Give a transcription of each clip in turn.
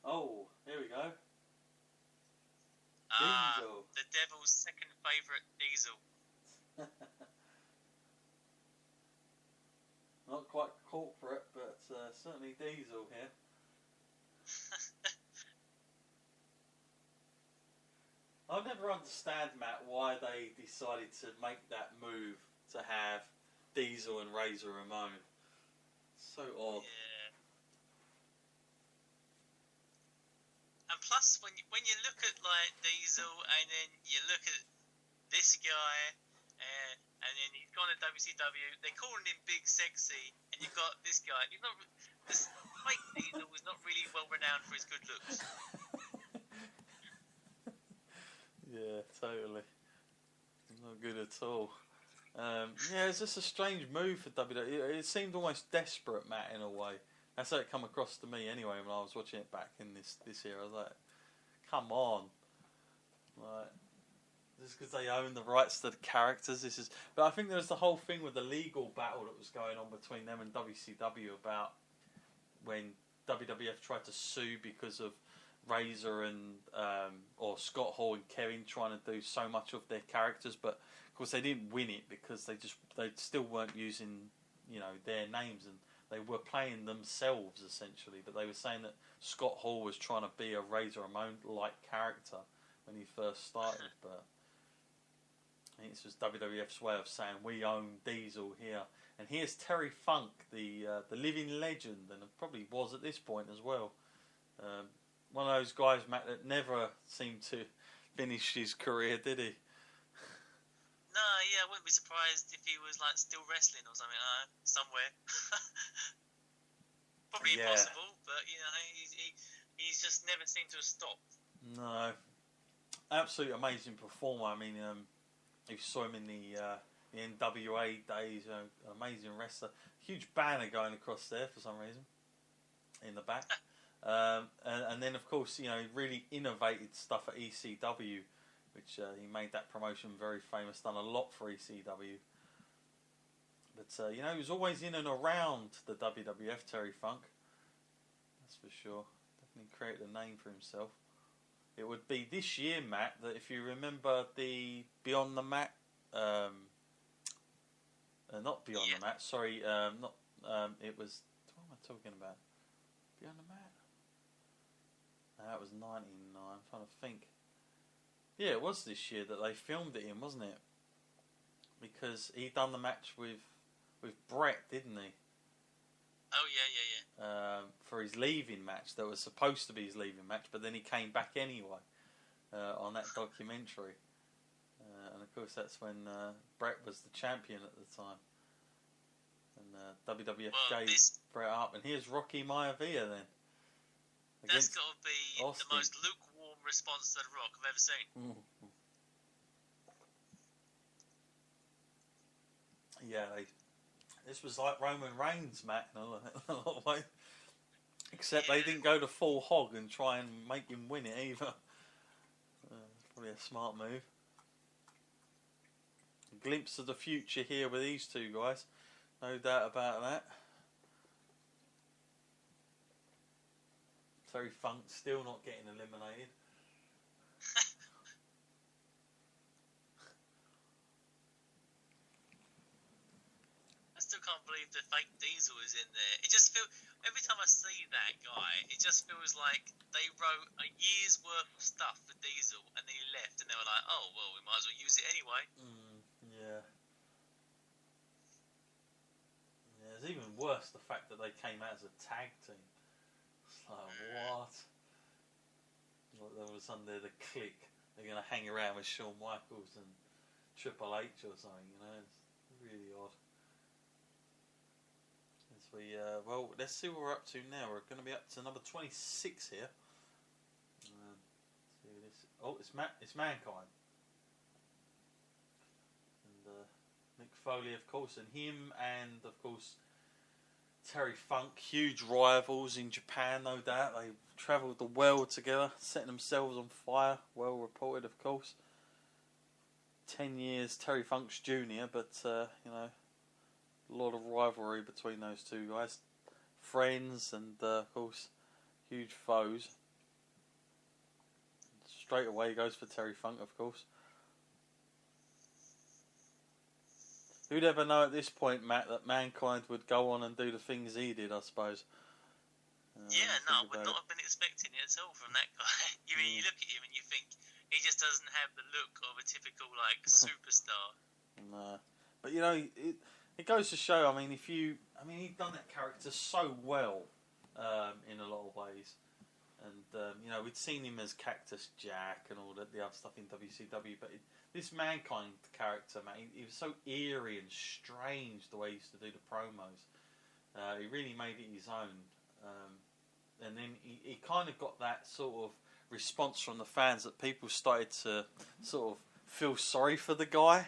Oh, here we go. Ah, Diesel. the Devil's second favourite, Diesel. Not quite corporate, but certainly Diesel here. I'll never understand, Matt, why they decided to make that move to have Diesel and Razor Ramon. So odd. Yeah. And plus, when you look at like Diesel, and then you look at this guy, and then he's gone to WCW. They're calling him Big Sexy, and you've got this guy. He's not. This fake Diesel was not really well renowned for his good looks. Yeah, totally. Not good at all. Yeah, it's just a strange move for WWE. It seemed almost desperate, Matt, in a way. That's how it come across to me anyway when I was watching it back in this year. I was like, come on. Like, just because they own the rights to the characters. But I think there was the whole thing with the legal battle that was going on between them and WCW about when WWF tried to sue because of Razor and or Scott Hall and Kevin trying to do so much of their characters, but of course they didn't win it because they still weren't using their names, and they were playing themselves essentially. But they were saying that Scott Hall was trying to be a Razor Ramon like character when he first started, but I think this was WWF's way of saying we own Diesel here. And here's Terry Funk, the living legend, and it probably was at this point as well. One of those guys, Matt, that never seemed to finish his career, did he? No, yeah, I wouldn't be surprised if he was like still wrestling or something somewhere. Probably impossible, but he's just never seemed to have stopped. No, absolute amazing performer. I mean, if you saw him in the NWA days, amazing wrestler. Huge banner going across there for some reason in the back. And then, of course, he really innovated stuff at ECW, which he made that promotion very famous, done a lot for ECW. But, he was always in and around the WWF, Terry Funk. That's for sure. Definitely created a name for himself. It would be this year, Matt, that if you remember the Beyond the Mat, not Beyond the Mat, sorry, it was, what am I talking about? Beyond the Mat? That was 99. I'm trying to think. Yeah, it was this year that they filmed it in, wasn't it? Because he done the match with Brett, didn't he? Oh yeah. For his leaving match, that was supposed to be his leaving match, but then he came back anyway on that documentary. And of course, that's when Brett was the champion at the time, and WWF gave Brett up. And here's Rocky Maivia then. That's got to be Austin. The most lukewarm response to The Rock I've ever seen. Yeah, this was like Roman Reigns, Matt, in a lot of ways. Except they didn't go to full hog and try and make him win it either. Probably a smart move. A glimpse of the future here with these two guys. No doubt about that. Terry Funk still not getting eliminated. I still can't believe the fake Diesel is in there. It just feels, every time I see that guy, it just feels like they wrote a year's worth of stuff for Diesel and then he left and they were like, oh, well, we might as well use it anyway. Yeah. It's even worse the fact that they came out as a tag team. It's like, what? Like all of a sudden they're the Clique. They're going to hang around with Shawn Michaels and Triple H or something, It's really odd. Well, let's see what we're up to now. We're going to be up to number 26 here. See this. Oh, it's Mankind. And Mick Foley, of course, and him, and of course Terry Funk, huge rivals in Japan, no doubt. They travelled the world together, setting themselves on fire. Well reported, of course. 10 years Terry Funk's junior, but a lot of rivalry between those two guys. Friends and, of course, huge foes. straight away he goes for Terry Funk, of course. Who'd ever know at this point, Matt, that Mankind would go on and do the things he did, I suppose. Yeah, no, I would not have been expecting it at all from that guy. You look at him and you think he just doesn't have the look of a typical, like, superstar. No. But, you know, it goes to show, I mean, he'd done that character so well in a lot of ways. And, you know, we'd seen him as Cactus Jack and all the other stuff in WCW, but this Mankind character, man, he was so eerie and strange the way he used to do the promos. He really made it his own. And then he kind of got that sort of response from the fans that people started to sort of feel sorry for the guy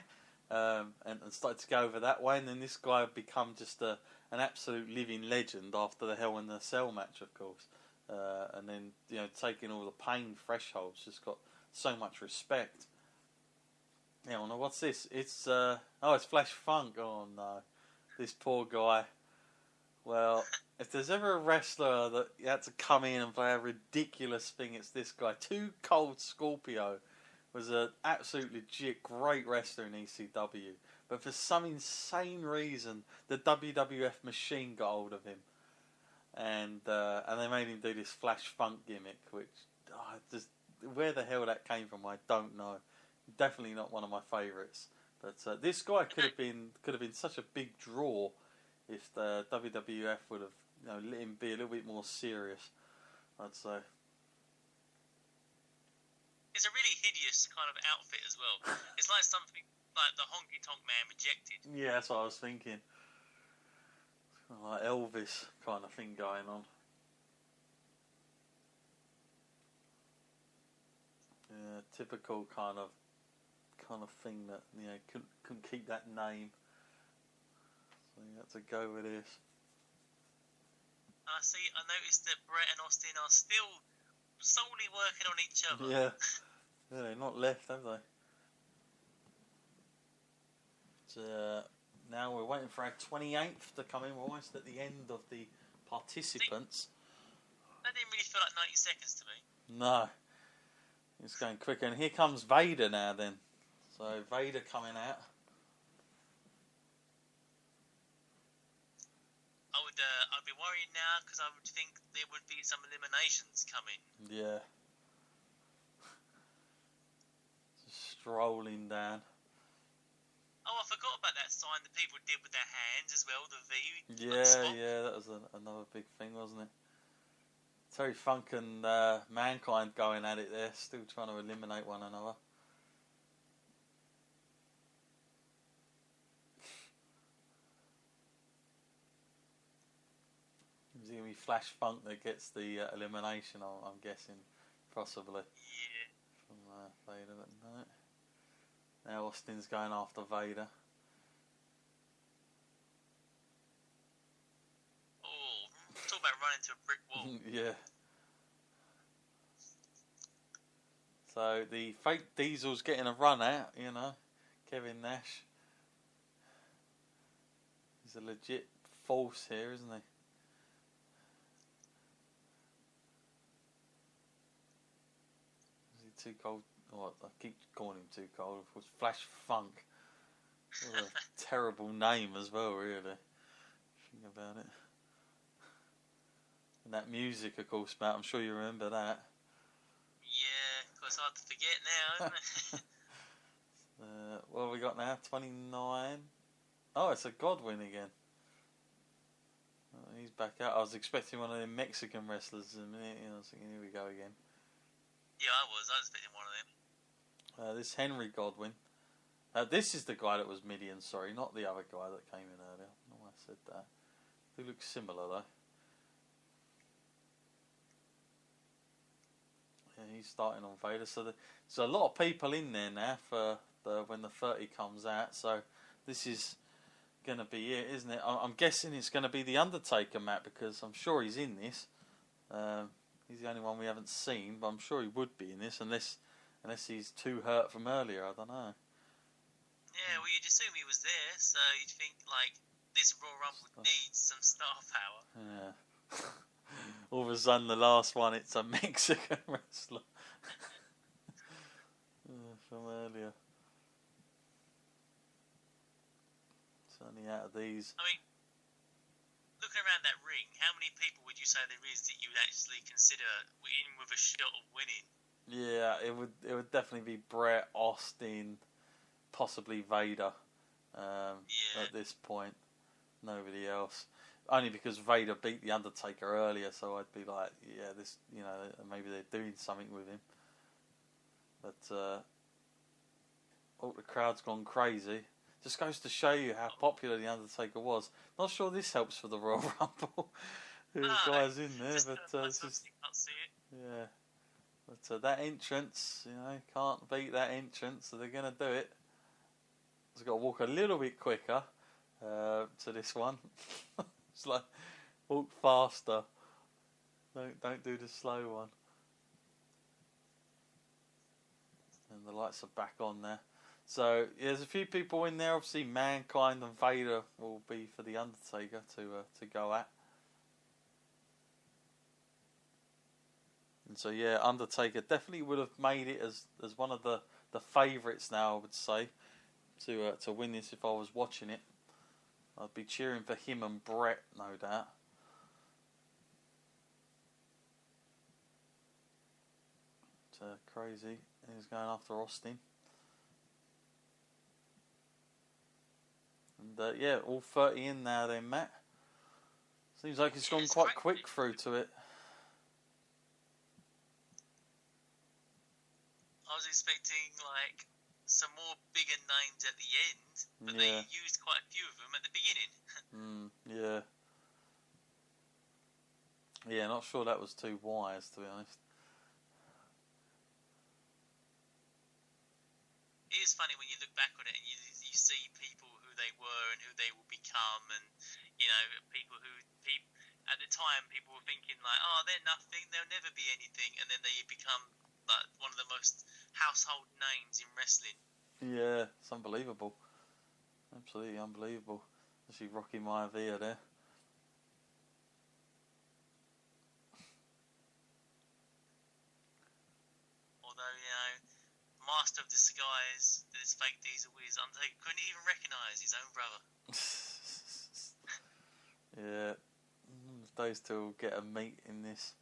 and started to go over that way. And then this guy had become just an absolute living legend after the Hell in a Cell match, of course. And then, you know, taking all the pain thresholds, just got so much respect. Yeah, well, what's this? It's it's Flash Funk. Oh no, this poor guy. Well, if there's ever a wrestler that had to come in and play a ridiculous thing, it's this guy. Too Cold Scorpio was an absolute legit great wrestler in ECW, but for some insane reason, the WWF machine got hold of him. And they made him do this Flash Funk gimmick, which just where the hell that came from, I don't know. Definitely not one of my favourites. But this guy could have been such a big draw if the WWF would have, you know, let him be a little bit more serious, I'd say. It's a really hideous kind of outfit as well. It's like something like the Honky Tonk Man rejected. Yeah, that's what I was thinking. Like Elvis kind of thing going on. Yeah, typical kind of thing that, you know, couldn't keep that name. So you had to go with this. I noticed that Brett and Austin are still solely working on each other. Yeah, they're not left, have they? Now we're waiting for our 28th to come in. We're almost at the end of the participants. That didn't really feel like 90 seconds to me. No. It's going quicker. And here comes Vader now then. So Vader coming out. I'd be worried now because I would think there would be some eliminations coming. Yeah. Just strolling down. Oh, I forgot about that sign that people did with their hands as well, the V. Yeah, that was another big thing, wasn't it? Terry Funk and Mankind going at it there, still trying to eliminate one another. Is it going to be Flash Funk that gets the elimination, I'm guessing, possibly. Yeah. From Vader, but no. Now Austin's going after Vader. Oh, talk about running into a brick wall. Yeah. So the fake Diesel's getting a run out, you know. Kevin Nash. He's a legit force here, isn't he? Is he too cold? Oh, I keep calling him Too Cold. Of course, Flash Funk. What a terrible name as well, really. Think about it. And that music, of course, Matt. I'm sure you remember that. Yeah, of course, hard to forget now, isn't it? What have we got now? 29. Oh, it's a Godwin again. Oh, he's back out. I was expecting one of them Mexican wrestlers in a minute. You know, I was thinking, here we go again. Yeah, I was expecting one of them. This Henry Godwin. This is the guy that was Midian, sorry, not the other guy that came in earlier. I don't know why I said that. He looks similar though. Yeah, he's starting on Vader. So there's a lot of people in there now for when the 30 comes out. So this is going to be it, isn't it? I'm guessing it's going to be the Undertaker, Matt, because I'm sure he's in this. He's the only one we haven't seen, but I'm sure he would be in this unless he's too hurt from earlier. I don't know. Yeah, well, you'd assume he was there, so you'd think, like, this Royal Rumble needs some star power. Yeah. All of a sudden, the last one, it's a Mexican wrestler. from earlier. Certainly out of these. I mean, looking around that ring, how many people would you say there is that you would actually consider in with a shot of winning? Yeah, it would definitely be Brett, Austin, possibly Vader. At this point, nobody else. Only because Vader beat the Undertaker earlier, so I'd be like, yeah, this, maybe they're doing something with him. But the crowd's gone crazy. Just goes to show you how popular the Undertaker was. Not sure this helps for the Royal Rumble. There's guys in there, but it's just can't see it. Yeah. But that entrance, can't beat that entrance, so they're going to do it. Just got to walk a little bit quicker to this one. It's like, walk faster. Don't do the slow one. And the lights are back on there. So, there's a few people in there. Obviously, Mankind and Vader will be for the Undertaker to go at. And so, yeah, Undertaker definitely would have made it as one of the favourites now, I would say, to win this if I was watching it. I'd be cheering for him and Brett, no doubt. It's crazy. He's going after Austin. And yeah, all 30 in now then, Matt. Seems like it's gone quite quick through to it. I was expecting like some more bigger names at the end, but they used quite a few of them at the beginning. Yeah. Yeah, not sure that was too wise, to be honest. It is funny when you look back on it and you see people who they were and who they will become, and people who at the time people were thinking like, oh, they're nothing, they'll never be anything, and then they become like one of the most household names in wrestling. Yeah, it's unbelievable. Absolutely unbelievable. Actually, Rocky Maivia there. Although, master of disguise that is fake Diesel is, Undertaker couldn't even recognise his own brother. Yeah, those two will get a meet in this.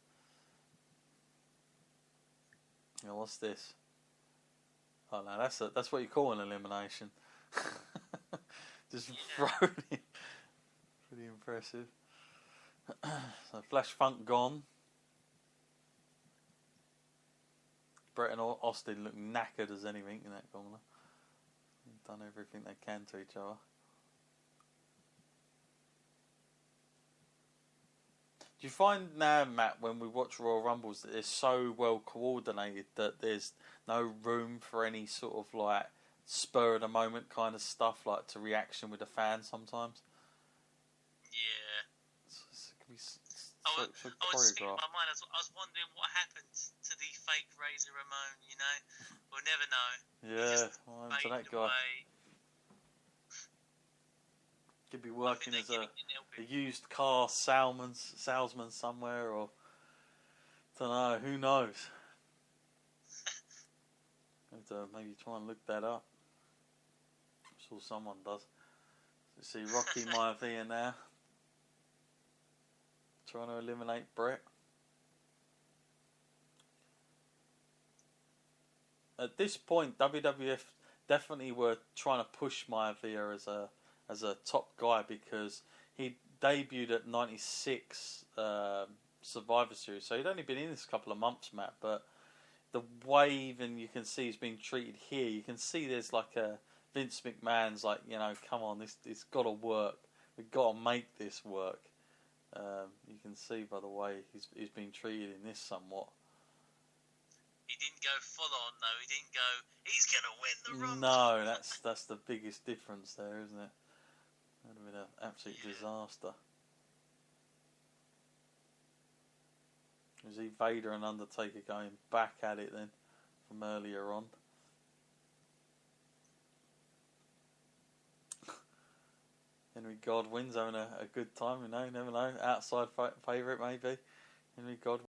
What's this? Oh no, that's what you call an elimination. Just thrown in. Pretty impressive. So Flash Funk gone. Brett and Austin look knackered as anything in that corner. They've done everything they can to each other. Do you find now, Matt, when we watch Royal Rumbles, that they're so well coordinated that there's no room for any sort of like spur of the moment kind of stuff, like to reaction with the fans sometimes? Yeah. It can be so I was speaking in choreographed. my mind. I was wondering what happened to the fake Razor Ramon. We'll never know. Yeah, what happened to that guy? Away. Could be working as a used car salesman somewhere, or don't know. Who knows? Have to maybe try and look that up. I'm sure someone does. So see Rocky Maivia now, trying to eliminate Brett. At this point, WWF definitely were trying to push Maivia as a top guy, because he debuted at 96 Survivor Series, so he'd only been in this a couple of months, Matt, but the way even you can see he's being treated here, you can see there's like a Vince McMahon's like, come on, it's got to work. We've got to make this work. You can see by the way he's been treated in this somewhat. He didn't go full on though. He didn't go, he's gonna win the Rumble. No, that's the biggest difference there, isn't it? That would have been an absolute disaster. Was he Vader and Undertaker going back at it then from earlier on? Henry Godwin's having a good time, never know. Outside favourite maybe. Henry Godwin.